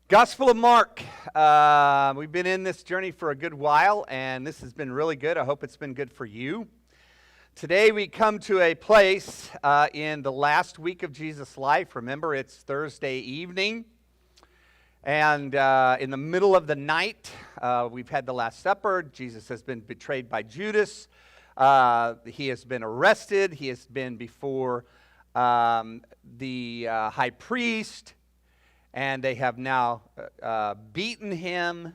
Gospel of Mark. We've been in this journey for a good while, and this has been really good. I hope it's been good for you. Today we come to a place in the last week of Jesus' life. Remember, it's Thursday evening, and in the middle of the night, we've had the Last Supper. Jesus has been betrayed by Judas. He has been arrested. He has been before the high priest. And they have now beaten him,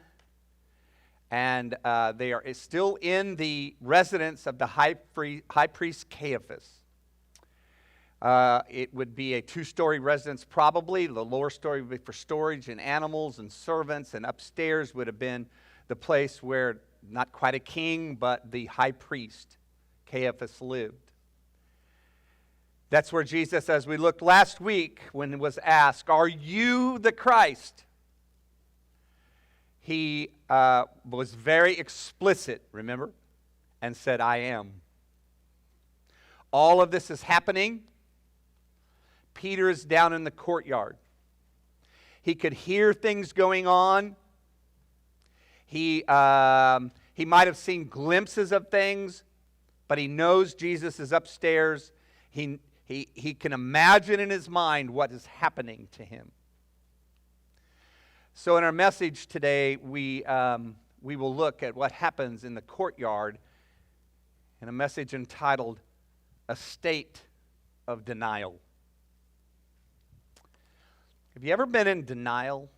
and they are still in the residence of the high priest Caiaphas. It would be a two-story residence probably. The lower story would be for storage and animals and servants, and upstairs would have been the place where not quite a king, but the high priest Caiaphas lived. That's where Jesus, as we looked last week, when it was asked, "Are you the Christ?" He was very explicit, remember, and said, "I am." All of this is happening. Peter is down in the courtyard. He could hear things going on. He might have seen glimpses of things, but he knows Jesus is upstairs. He can imagine in his mind what is happening to him. So in our message today, we will look at what happens in the courtyard in a message entitled, "A State of Denial." Have you ever been in denial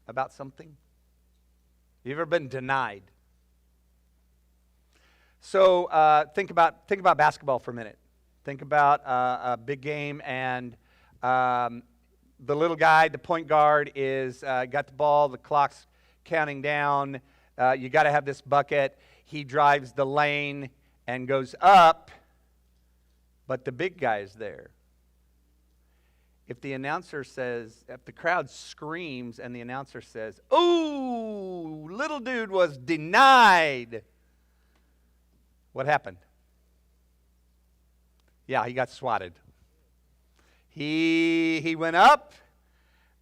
about something? Have you ever been denied? So think about basketball for a minute. Think about a big game, and the little guy, the point guard, is got the ball. The clock's counting down. You got to have this bucket. He drives the lane and goes up, but the big guy is there. If the announcer says, if the crowd screams and the announcer says, "Ooh, little dude was denied," what happened? Yeah, he got swatted. He went up,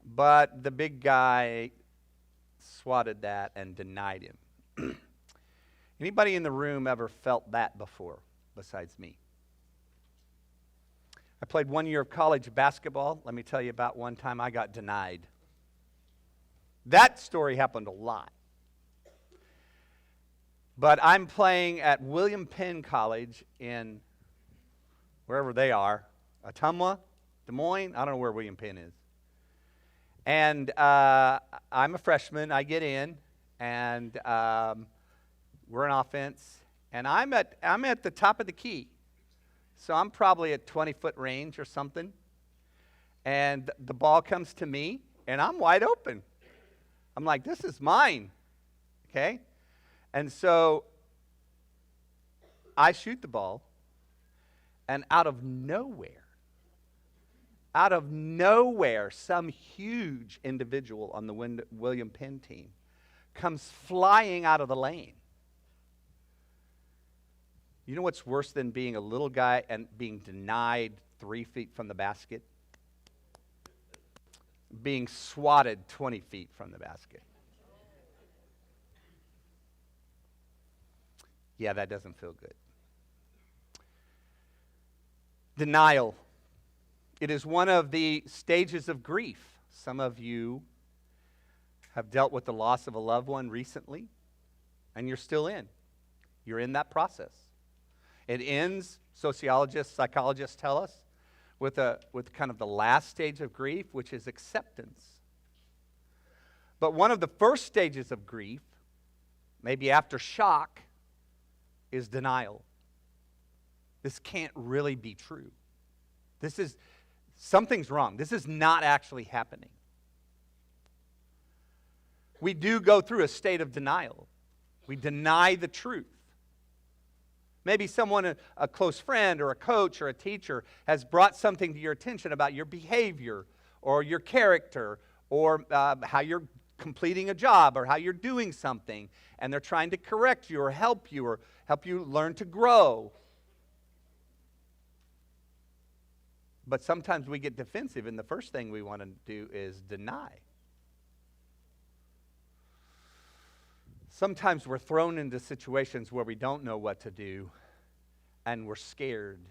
but the big guy swatted that and denied him. Anybody in the room ever felt that before besides me? I played 1 year of college basketball. Let me tell you about one time I got denied. That story happened a lot. But I'm playing at William Penn College in wherever they are, Ottumwa, Des Moines, I don't know where William Penn is. And I'm a freshman, I get in, and we're on offense, and I'm at the top of the key. So I'm probably at 20-foot range or something, and the ball comes to me, and I'm wide open. I'm like, this is mine, okay? And so I shoot the ball, and out of nowhere, some huge individual on the William Penn team comes flying out of the lane. You know what's worse than being a little guy and being denied 3 feet from the basket? Being swatted 20 feet from the basket. Yeah, that doesn't feel good. Denial. It is one of the stages of grief. Some of you have dealt with the loss of a loved one recently, and you're still in. You're in that process. It ends, sociologists, psychologists tell us, with kind of the last stage of grief, which is acceptance. But one of the first stages of grief, maybe after shock, is denial. This can't really be true. Something's wrong. This is not actually happening. We do go through a state of denial. We deny the truth. Maybe someone, a close friend or a coach or a teacher, has brought something to your attention about your behavior or your character or how you're completing a job or how you're doing something, and they're trying to correct you or help you learn to grow. But sometimes we get defensive, and the first thing we want to do is deny. Sometimes we're thrown into situations where we don't know what to do, and we're scared.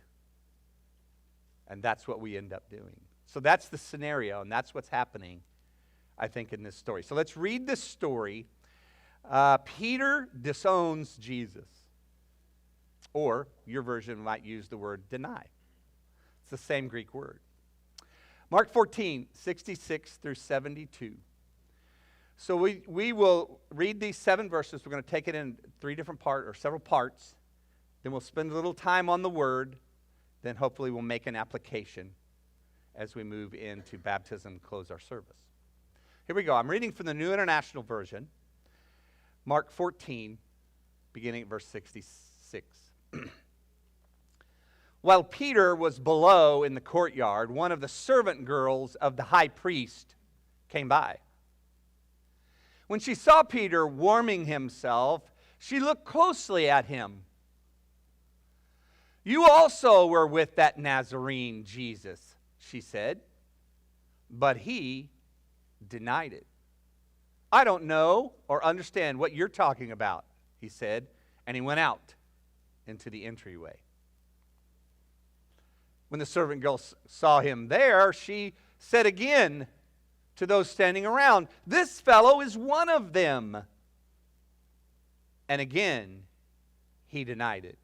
And that's what we end up doing. So that's the scenario, and that's what's happening, I think, in this story. So let's read this story. Peter disowns Jesus. Or, your version might use the word deny. It's the same Greek word. Mark 14, 66 through 72. So we will read these 7 verses. We're going to take it in several parts. Then we'll spend a little time on the word. Then hopefully we'll make an application as we move into baptism and close our service. Here we go. I'm reading from the New International Version. Mark 14, beginning at verse 66. While Peter was below in the courtyard, one of the servant girls of the high priest came by. When she saw Peter warming himself, she looked closely at him. "You also were with that Nazarene Jesus," she said. But he denied it. "I don't know or understand what you're talking about," he said, and he went out into the entryway. When the servant girl saw him there, she said again to those standing around, "This fellow is one of them." And again, he denied it.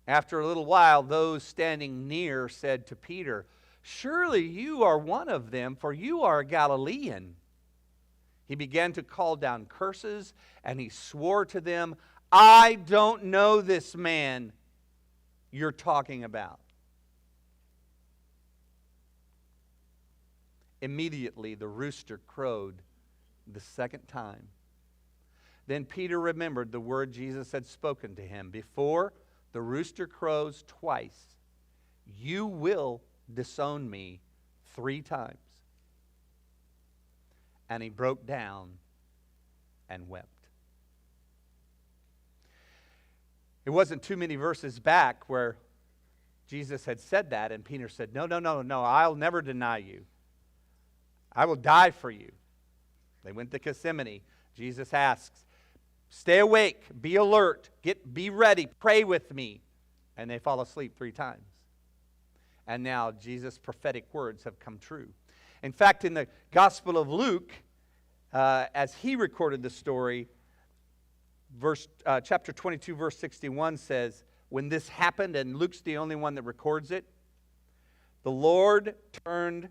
After a little while, those standing near said to Peter, "Surely you are one of them, for you are a Galilean." He began to call down curses, and he swore to them, "I don't know this man you're talking about." Immediately the rooster crowed the second time. Then Peter remembered the word Jesus had spoken to him. "Before the rooster crows twice, you will disown me 3 times." And he broke down and wept. It wasn't too many verses back where Jesus had said that, and Peter said, No, I'll never deny you. I will die for you." They went to Gethsemane. Jesus asks, "Stay awake, be alert, be ready, pray with me." And they fall asleep 3 times. And now Jesus' prophetic words have come true. In fact, in the Gospel of Luke, as he recorded the story, chapter 22, verse 61 says, when this happened, and Luke's the only one that records it, the Lord turned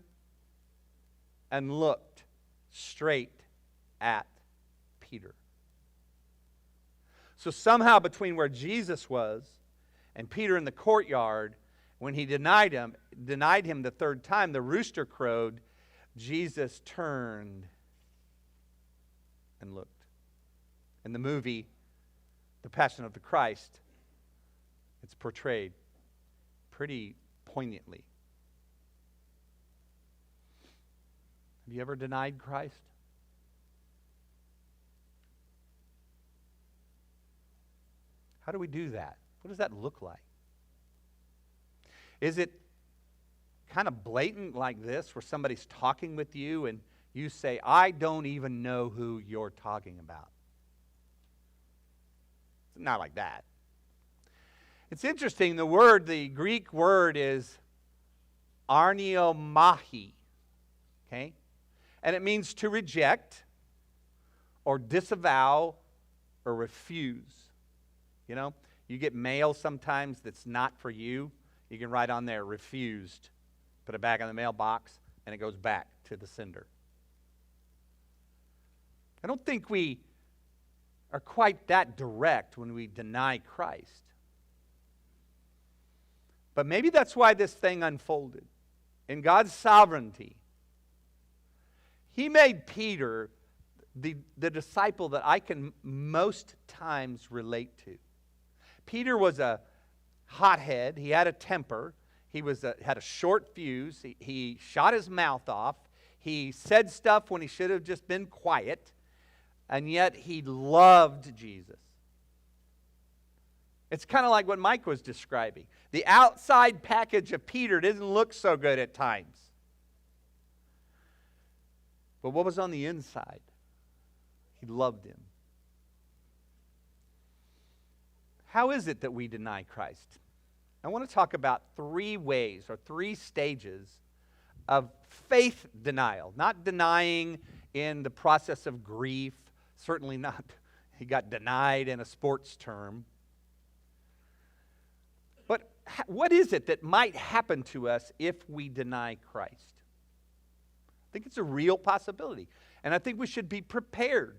and looked straight at Peter. So somehow between where Jesus was and Peter in the courtyard, when he denied him the 3rd time, the rooster crowed, Jesus turned and looked. In the movie, The Passion of the Christ, it's portrayed pretty poignantly. Have you ever denied Christ? How do we do that? What does that look like? Is it kind of blatant like this, where somebody's talking with you and you say, "I don't even know who you're talking about"? It's not like that. It's interesting, the Greek word is arneomahi, okay? And it means to reject or disavow or refuse. You know, you get mail sometimes that's not for you. You can write on there, refused. Put it back in the mailbox, and it goes back to the sender. I don't think we are quite that direct when we deny Christ. But maybe that's why this thing unfolded. In God's sovereignty, He made Peter the disciple that I can most times relate to. Peter was a hothead. He had a temper. He had a short fuse. He shot his mouth off. He said stuff when he should have just been quiet. And yet he loved Jesus. It's kind of like what Mike was describing. The outside package of Peter didn't look so good at times. But what was on the inside? He loved him. How is it that we deny Christ? I want to talk about 3 ways or 3 stages of faith denial. Not denying in the process of grief, certainly not. He got denied in a sports term. But what is it that might happen to us if we deny Christ? I think it's a real possibility. And I think we should be prepared